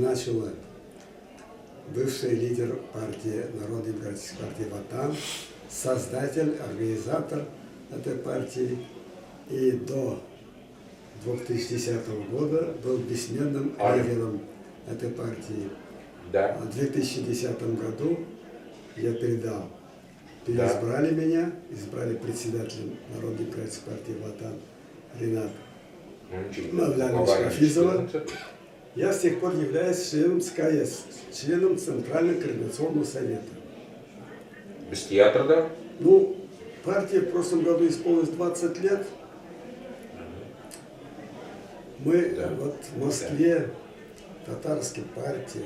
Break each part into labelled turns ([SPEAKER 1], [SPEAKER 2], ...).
[SPEAKER 1] назначила бывший лидер партии, Народно-демократической партии Ватан, создатель, организатор этой партии, и до 2010 года был бессменным лидером этой партии.
[SPEAKER 2] Да.
[SPEAKER 1] В 2010 году я переизбрали меня, избрали председателем Народно-демократической партии Ватан Ринат Мавляновича Хафизова. Я с тех пор являюсь членом ЦКС, членом Центрального координационного совета.
[SPEAKER 2] Без театра, да?
[SPEAKER 1] Ну, партии в прошлом году исполнилось 20 лет. Мы вот в Москве, татарской партии,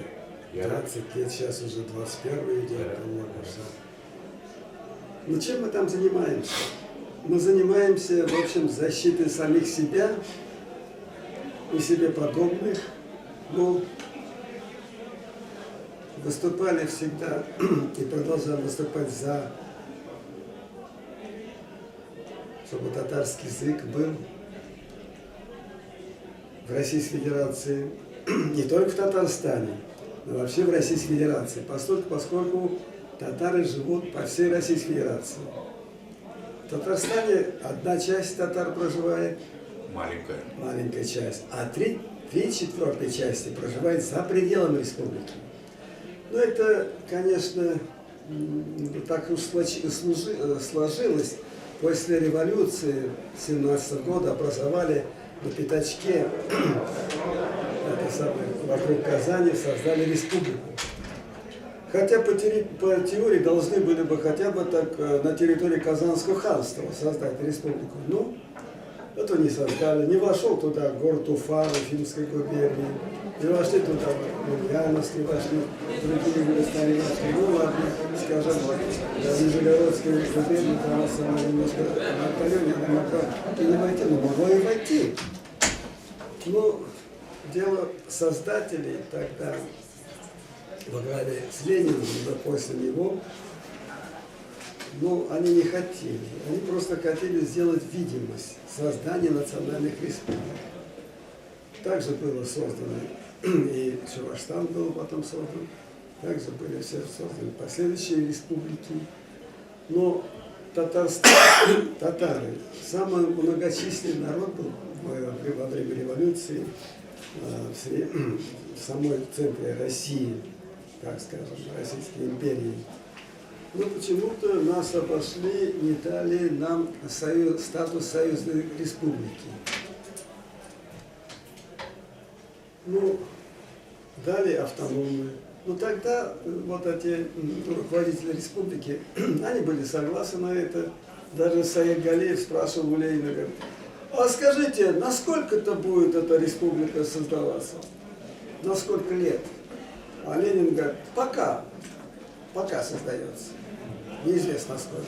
[SPEAKER 1] 20 лет, сейчас уже 21 идет. Ну, чем мы там занимаемся? Мы занимаемся, в общем, защитой самих себя и себе подобных. Ну, выступали всегда и продолжаем выступать за, чтобы татарский язык был в Российской Федерации, не только в Татарстане, но вообще в Российской Федерации, поскольку татары живут по всей Российской Федерации. В Татарстане одна часть татар проживает, маленькая часть, а три четвертой части проживает за пределами республики. Но это, конечно, так уж сложилось. После революции 17 года образовали на пятачке, вокруг Казани, создали республику. Хотя по теории должны были бы хотя бы так на территории Казанского ханства создать республику. Но это не создали. Не вошел туда город Уфа, Уфимской губернии. Не вошли туда Ульяновск, не вошли другие места, не вошли. Ну ладно, скажем, Нижегородская губерния, там она немножко на отдалении, она могла и не войти, но могла и войти. Ну, дело создателей тогда, во главе с Лениным, уже после него, ну, они не хотели. Они просто хотели сделать видимость создания национальных республик. Также было создано, и Чувашстан был потом создан, также были все созданы последующие республики. Но татары, самый многочисленный народ был во время революции в самой центре России, так скажем, Российской империи. Но почему-то нас обошли, не дали нам статус союзной республики. Ну, дали автономную. Но тогда вот эти руководители республики, они были согласны на это. Даже Саид Галиев спрашивал у Ленина, говорит: а скажите, насколько-то будет эта республика создаваться? На сколько лет? А Ленин говорит: пока создается. Неизвестно сколько.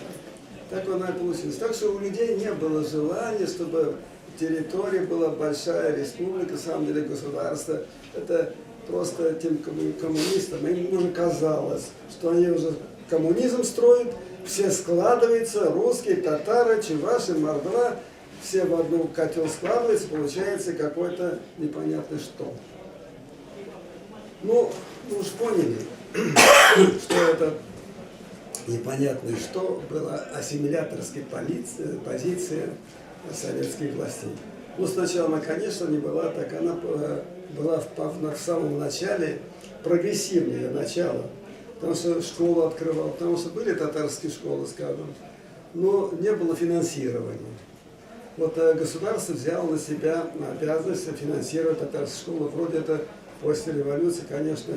[SPEAKER 1] Так оно и получилось. Так что у людей не было желания, чтобы территория была большая, республика, на самом деле государство. Это просто тем коммунистам, им уже казалось, что они уже коммунизм строят, все складываются, русские, татары, чуваши, мордва, все в одну котел складываются, получается какой-то непонятно что. Ну, вы уж поняли, что это непонятно что была ассимиляторской позиция советских властей. Ну, сначала она, конечно, не была так, она была в самом начале прогрессивное начало, потому что школу открывал, потому что были татарские школы, скажем, но не было финансирования. Вот государство взяло на себя обязанность финансировать татарские школы. Вроде это после революции, конечно,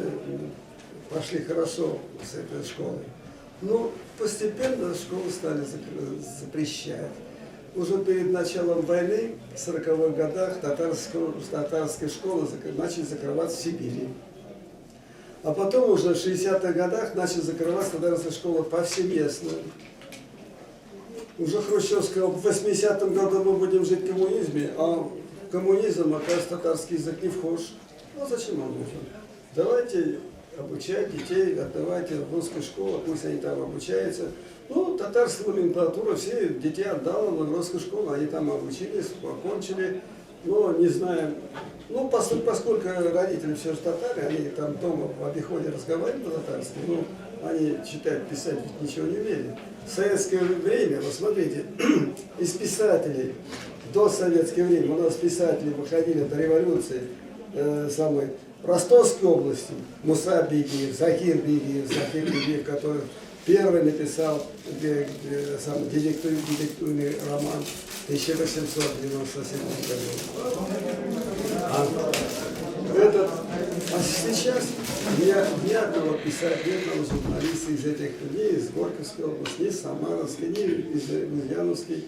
[SPEAKER 1] пошли хорошо с этой школой. Но постепенно школы стали запрещать. Уже перед началом войны, в 40-х годах, татарские школы начали закрываться в Сибири. А потом уже в 60-х годах начали закрываться татарские школы повсеместно. Уже Хрущев сказал: в 80-м году мы будем жить в коммунизме, а коммунизм, оказывается, татарский язык не вхож. Ну зачем он нужен? Давайте обучать детей, отдавайте в русскую школу, пусть они там обучаются. Ну, татарская номенклатура, все детей отдала в русскую школу, они там обучились, окончили. но не знаем. Ну, поскольку родители все же татары, они там дома в обиходе разговаривали по-татарски, но они читать, писать ведь ничего не умели. В советское время, вот смотрите, из писателей до советского времени, у нас писатели выходили до революции самой Ростовской области, Муса Бегиев, Захир Бегиев, который первый написал самый детективный роман в 1897 году. А сейчас ни одного писателя, ни одного журналиста из этих людей, из Горьковской области, ни из Самаровской, ни из Ульяновской.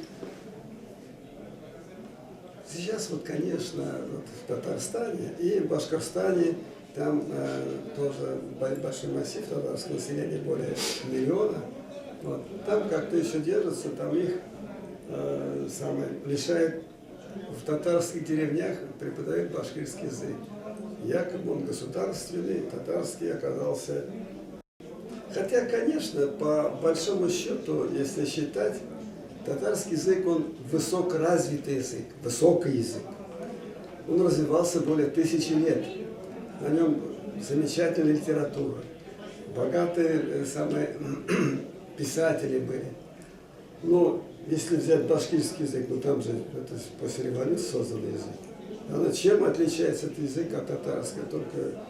[SPEAKER 1] Сейчас вот, конечно, вот в Татарстане и в Башкортостане там тоже большой массив татарского населения, более миллиона. Вот. Там как-то еще держатся, там их лишают в татарских деревнях, преподают башкирский язык. Якобы он государственный, татарский оказался. Хотя, конечно, по большому счету, если считать, татарский язык, он высокоразвитый язык, высокий язык. Он развивался более 1000 лет. На нем замечательная литература, богатые писатели были. Но если взять башкирский язык, ну там же это после революции созданный язык. Она чем отличается этот язык от татарского? Только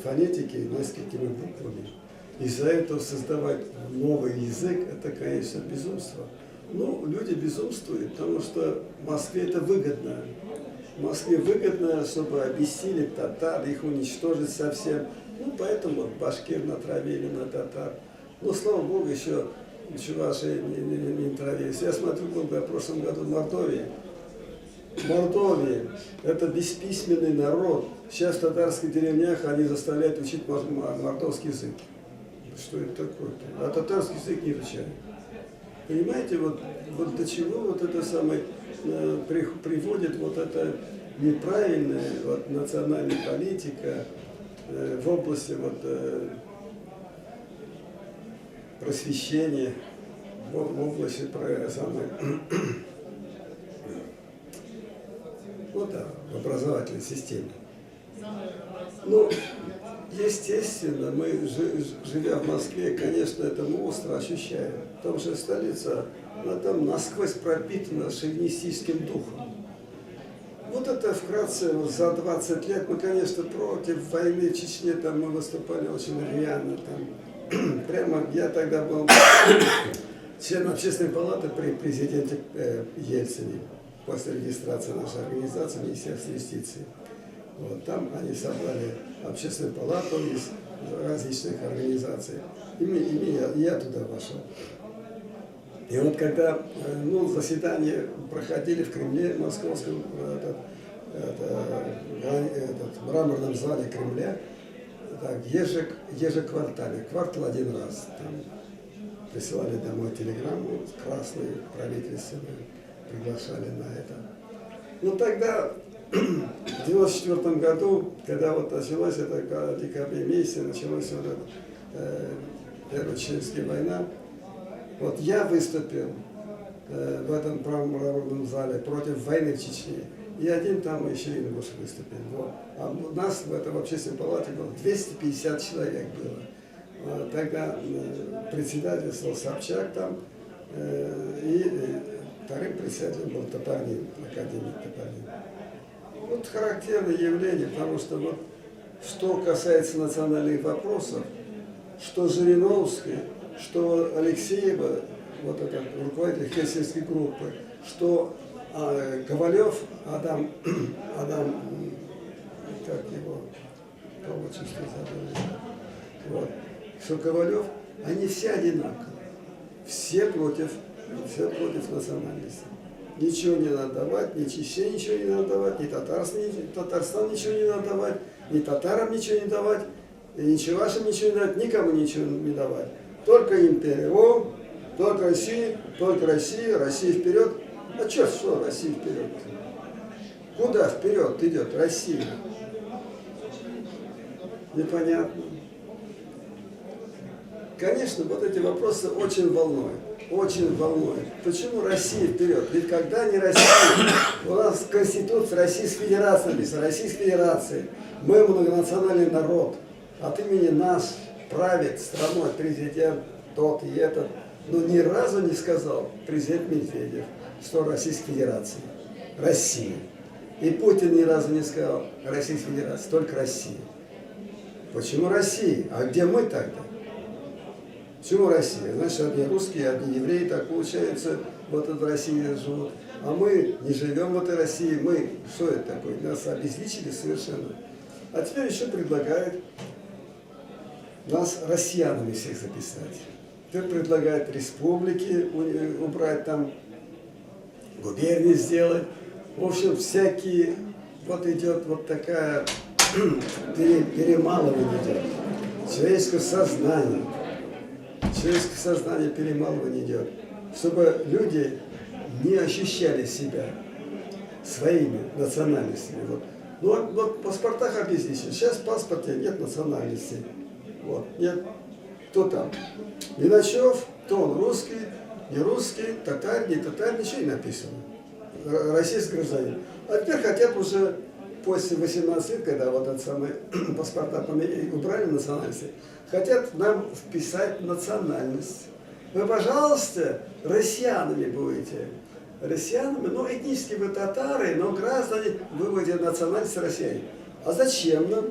[SPEAKER 1] фонетики несколькими буквами. Из-за этого создавать новый язык, это, конечно, безумство. Ну, люди безумствуют, потому что в Москве это выгодно. В Москве выгодно, чтобы обессилить татар, их уничтожить совсем. Ну, поэтому башкир натравили на татар. Но, слава богу, еще чуваши не натравились. Я смотрю, был в прошлом году в Мордовии. Мордовия – это бесписьменный народ. Сейчас в татарских деревнях они заставляют учить мордовский язык. Что это такое-то? А татарский язык не изучают. Понимаете, вот до чего вот это самое приводит вот эта неправильная вот, национальная политика в области вот, просвещения, в области вот, да, в образовательной системе. Ну, естественно, мы, живя в Москве, конечно, это мы остро ощущаем. Потому что столица, она там насквозь пропитана шовинистическим духом. Вот это вкратце, за 20 лет мы, конечно, против войны в Чечне, там мы выступали очень рьяно. Там, прямо я тогда был членом общественной палаты при президенте Ельцине после регистрации нашей организации Министерства юстиции. Вот, там они собрали общественную палату из различных организаций. И я туда вошел. И вот когда заседания проходили в Кремле, в московском мраморном зале Кремля, так, ежеквартально, квартал один раз. Там присылали домой телеграмму красную, правительственную, приглашали на это. Ну тогда, в 1994 году, когда вот началась эта в декабре месяце, началась вот эта Первая Чеченская война, вот я выступил в этом мраморном зале против войны в Чечне. И один там еще и выступил. Вот. А у нас в этом общественной палате было 250 человек было. Тогда председательствовал Собчак там, и вторым председателем был Топорнин, академик Топорнин. Вот характерное явление, потому что вот, что касается национальных вопросов, что Жириновский, что Алексеева, вот этот руководитель Хельсинской группы, что Ковалев, Адам, как его, по-отчеству забыли, вот, что Ковалев, они все одинаковые, все против национальности. Ничего не надо давать, ни Чечне ничего не надо давать, ни Татарстан ничего не надо давать, ни татарам ничего не давать, ни чувашам ничего не давать, никому ничего не давать. Только империя, только Россия, Россия вперед. А что Россия вперед? Куда вперед идет Россия? Непонятно. Конечно, вот эти вопросы очень волнуют. очень волнует. Почему Россия вперед? Ведь когда не Россия, у нас Конституция Российской Федерации написана, Российской Федерации. Мы многонациональный народ. От имени нас правит страной президент тот и этот. Но ни разу не сказал президент Медведев, что Российской Федерации. Россия. И Путин ни разу не сказал Российской Федерации, только Россия. Почему Россия? А где мы тогда? Почему Россия? Значит, одни русские, одни евреи, так получается, вот в России живут. А мы не живем в этой России. Мы, что это такое? Нас обезличили совершенно. А теперь еще предлагают нас россиянами всех записать. Теперь предлагают республики убрать там, губернии сделать. В общем, всякие, вот идет вот такая перемалывание идет. Человеческое сознание перемалывание идет. Чтобы люди не ощущали себя своими национальностями. Вот. Ну, вот в паспортах объяснили. Сейчас в паспорте нет национальности. Вот. Нет. Кто там? Миначев, то он русский, не русский, татарь, не татарь, ничего не написано. Российский гражданин. А теперь хотят уже после 18 лет, когда вот этот самый паспорта убрали национальности, хотят нам вписать национальность. Вы, пожалуйста, россиянами будете. Россиянами, ну, этнически вы татары, но граждане, вы будете национальность россияне. А зачем нам?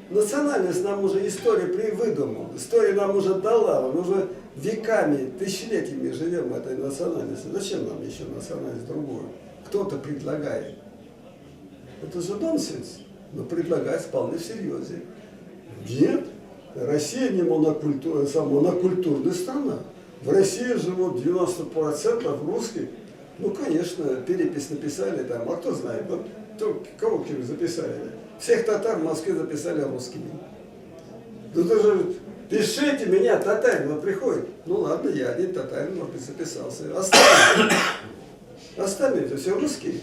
[SPEAKER 1] Национальность нам уже история выдумала, история нам уже дала, мы уже веками, тысячелетиями живем в этой национальности. Зачем нам еще национальность другую? Кто-то предлагает. Это же нонсенс, но предлагает вполне всерьез. Нет, Россия не монокультурная страна. В России живут 90% русских. Ну, конечно, перепись написали там, а кто знает, вот, кого записали? Всех татар в Москве записали русскими. Ну, даже пишите меня, татарин, он приходит. Ну, ладно, я один татарин, может быть, записался. Остальные, это все русские.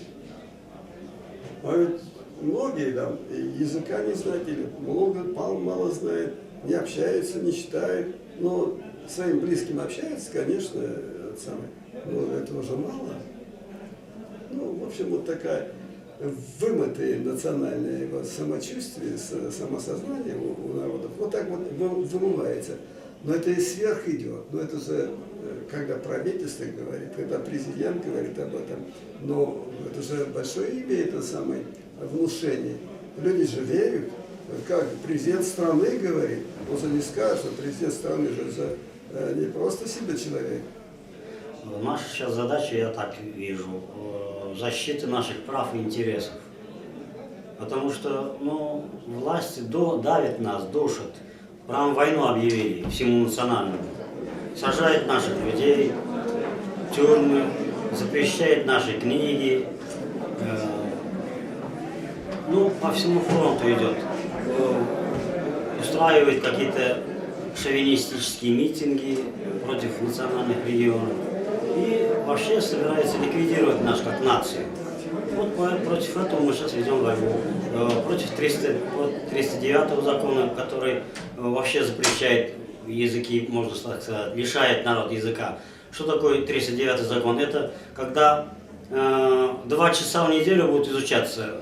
[SPEAKER 1] А ведь многие там языка не знают, или мало знают, не общаются, не читают. Но своим близким общаются, конечно, но этого же мало. Ну, в общем, вот такая вымытое национальное самочувствие, самосознание у народов, вот так вот вымывается. Но это и сверх идет. Но это же, когда правительство говорит, когда президент говорит об этом, но это же большое имя, это самое внушение. Люди же верят, как президент страны говорит, он же не скажет, что президент страны же не просто себе человек.
[SPEAKER 3] Наша сейчас задача, я так вижу, защиты наших прав и интересов. Потому что, ну, власти давят нас, душат. Прям войну объявили всему национальному. Сажают наших людей в тюрьмы, запрещают наши книги. Ну, по всему фронту идет. Устраивают какие-то шовинистические митинги против национальных регионов. И вообще собирается ликвидировать нас как нацию. Вот против этого мы сейчас ведем войну. Против 309 закона, который вообще запрещает языки, можно сказать, лишает народ языка. Что такое 309 закон? Это когда 2 часа в неделю будет изучаться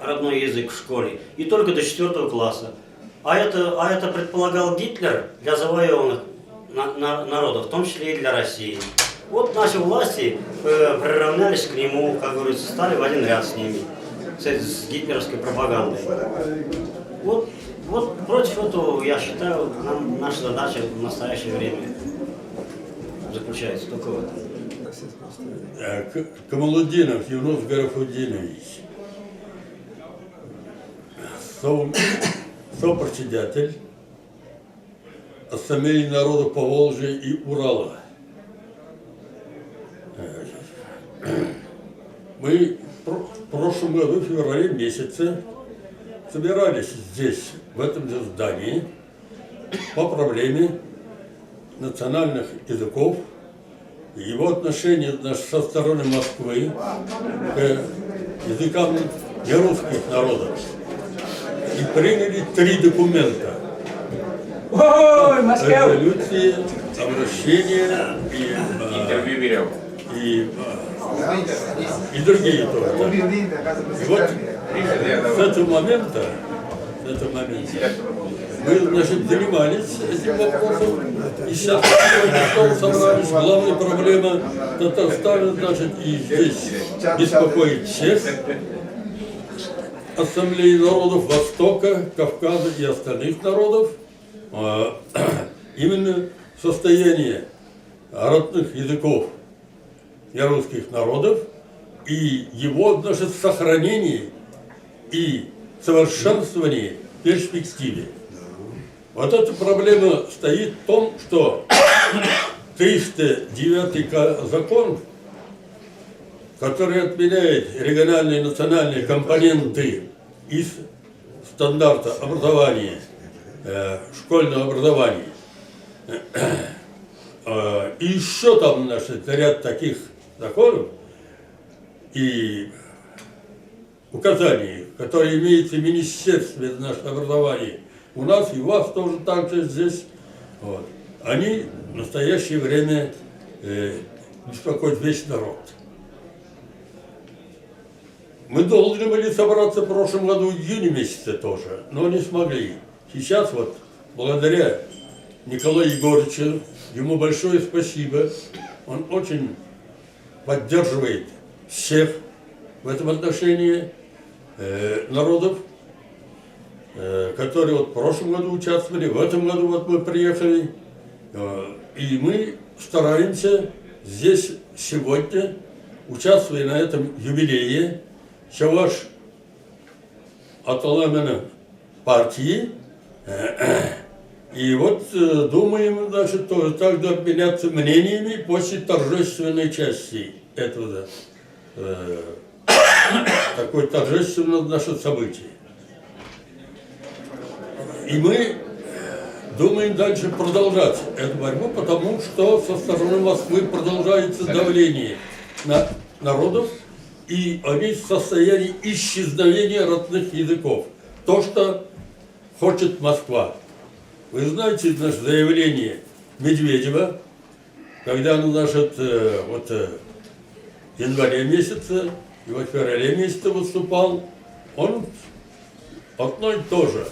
[SPEAKER 3] родной язык в школе. И только до 4 класса. А это предполагал Гитлер для завоеванных народов, в том числе и для России. Вот наши власти приравнялись к нему, как говорится, стали в один ряд с ними, с гитлеровской пропагандой. Вот против этого, я считаю, наша задача в настоящее время заключается только в этом.
[SPEAKER 4] Камалудинов Юнус Гарафудинович, сопредседатель Ассамблеи народов Поволжья и Урала. Мы в прошлом году, в феврале месяце, собирались здесь, в этом же здании, по проблеме национальных языков и его отношения со стороны Москвы к языкам нерусских народов. И приняли 3 документа.
[SPEAKER 5] Ой, Москва!
[SPEAKER 4] Резолюции обращения
[SPEAKER 2] Интервью берем.
[SPEAKER 4] и другие тоже. И вот с этого момента мы, значит, занимались этим вопросом, и сейчас собрались. Главная проблема Татарстана, значит, и здесь беспокоит всех. Ассамблеи народов Востока, Кавказа и остальных народов, именно состояние родных языков нерусских народов и его, значит, сохранение и совершенствование в перспективе. Вот эта проблема стоит в том, что 309 закон, который отменяет региональные и национальные компоненты из стандарта образования, школьного образования, и еще там, значит, ряд таких законов и указаний, которые имеются в Министерстве нашего образования, у нас и у вас тоже так же здесь, вот, они в настоящее время беспокоят весь народ. Мы должны были собраться в прошлом году в июне месяце тоже, но не смогли. Сейчас вот, благодаря Николаю Егоровичу, ему большое спасибо, он очень поддерживает всех в этом отношении народов, которые вот в прошлом году участвовали, в этом году вот мы приехали, и мы стараемся здесь сегодня, участвуя на этом юбилее, Чаваш Аталамена партии, и вот думаем, значит, тоже также обменяться мнениями после торжественной части этого такое торжественное наше событие. И мы думаем дальше продолжать эту борьбу, потому что со стороны Москвы продолжается давление на народов, и они в состоянии исчезновения родных языков. То, что хочет Москва. Вы знаете наше заявление Медведева, когда он, значит, вот в январе месяце и в феврале месяце выступал, он одно и то же.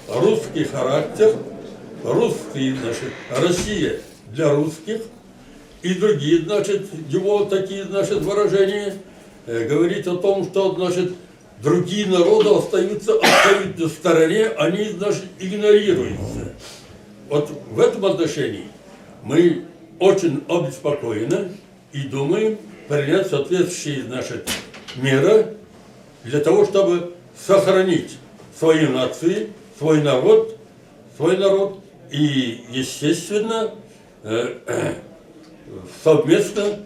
[SPEAKER 4] Русский характер, русский, значит, Россия для русских и другие, значит, его такие, значит, выражения говорит о том, что, значит, другие народы остаются в стороне, они, значит, игнорируются. Вот в этом отношении мы очень обеспокоены и думаем принять соответствующие, значит, меры для того, чтобы сохранить свою нацию, свой народ и, естественно, совместно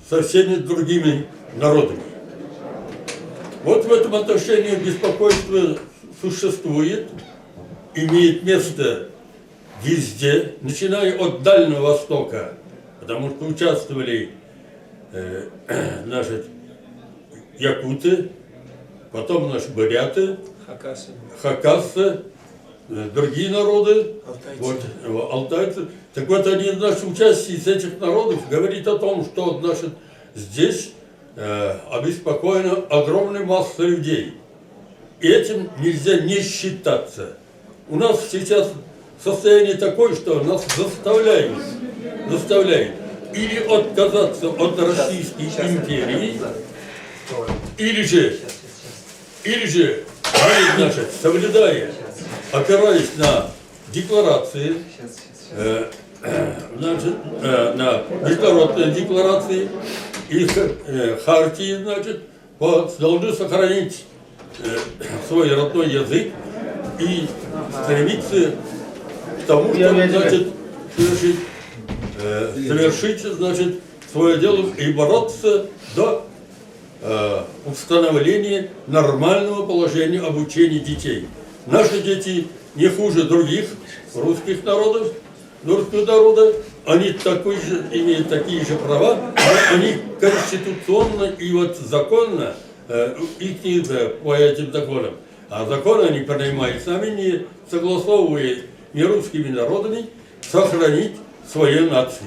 [SPEAKER 4] со всеми другими народами. Вот в этом отношении беспокойство существует, имеет место везде, начиная от Дальнего Востока, потому что участвовали наши якуты, потом наши буряты, хакассы, другие народы, алтайцы. Так вот, один из наших участников из этих народов говорит о том, что, значит, здесь обеспокоена огромная масса людей. И этим нельзя не считаться. У нас сейчас состояние такое, что нас заставляют или отказаться от Российской империи, или же мы, значит, соблюдая, опираясь на декларации, значит, на международные декларации и хартии, значит, должны сохранить свой родной язык и стремиться к тому, чтобы, значит, совершить, значит, свое дело и бороться до установления нормального положения обучения детей. Наши дети не хуже других русских народов, они имеют такие же права, но они конституционно и вот законно, их по этим законам, а законы они принимают сами, не согласовывая ни русскими народами, сохранить своей нации.